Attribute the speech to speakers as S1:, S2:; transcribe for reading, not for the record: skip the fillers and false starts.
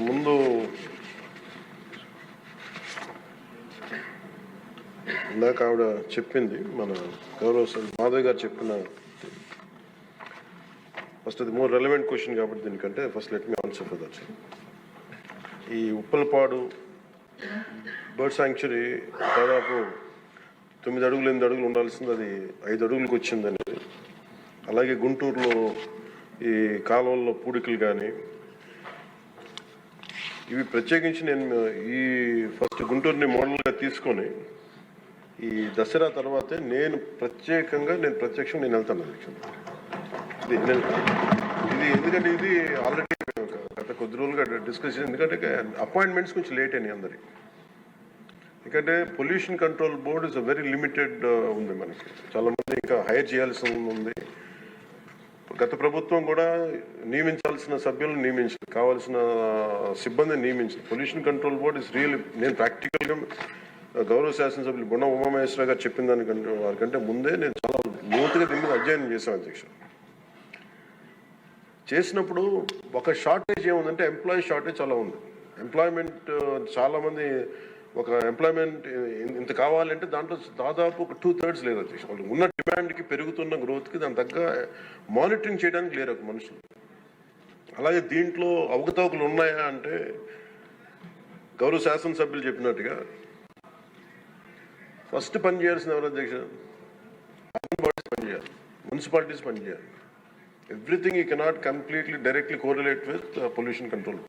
S1: ముందు ఇందాక ఆవిడ చెప్పింది, మన గౌరవ మాధవ్ గారు చెప్పిన ఫస్ట్ అది మోర్ రెలవెంట్ క్వశ్చన్ కాబట్టి దీనికంటే first let me answer for that. ఈ ఉప్పలపాడు బర్డ్ శాంక్చురీ దాదాపు 9 అడుగులు 8 అడుగులు ఉండాల్సింది అది 5 అడుగులకు వచ్చింది అనేది. అలాగే గుంటూరులో ఈ కాలువల్లో పూడికలు కానీ ఇవి ప్రత్యేకించి నేను ఈ ఫస్ట్ గుంటూరుని మోడల్గా తీసుకొని ఈ దసరా తర్వాతే నేను ప్రత్యక్షంగా వెళ్తాను ఇది ఎందుకంటే ఇది ఆల్రెడీ గత కొద్ది రోజులుగా డిస్కస్, ఎందుకంటే అపాయింట్మెంట్స్ కొంచెం లేట్ అయినాయి అందరికి. ఎందుకంటే pollution control board is very limited ఉంది, మనకి చాలా మంది ఇంకా హైర్ చేయాల్సి ఉంది. గత ప్రభుత్వం కూడా నియమించాల్సిన సభ్యులను నియమించారు, కావాల్సిన సిబ్బందిని నియమించారు. Pollution control board is real. నేను ప్రాక్టికల్గా గౌరవ శాసనసభ్యులు బొండ ఉమామహేశ్వర గారు చెప్పిన దానికంటే వారికంటే ముందే నేను చాలా లోతుగా దీని మీద అధ్యయనం చేశాను అధ్యక్ష. చేసినప్పుడు ఒక షార్టేజ్ ఏముందంటే ఎంప్లాయీ షార్టేజ్ చాలా ఉంది. ఎంప్లాయ్మెంట్ చాలామంది ఒక ఎంప్లాయ్మెంట్ ఇంత కావాలంటే దాంట్లో దాదాపు ఒక 2/3 లేదు అధ్యక్ష. వాళ్ళు ఉన్న డిమాండ్కి పెరుగుతున్న గ్రోత్కి దాని తగ్గ మానిటరింగ్ చేయడానికి లేరు ఒక మనుషులు. అలాగే దీంట్లో అవకతవకలు ఉన్నాయా అంటే గౌరవ శాసనసభ్యులు చెప్పినట్టుగా ఫస్ట్ పని చేయాల్సిన ఎవరు అధ్యక్ష? అర్బన్ బాడీస్ పనిచేయాలి, మున్సిపాలిటీస్ పనిచేయాలి. Everything you cannot completely directly correlate with pollution control.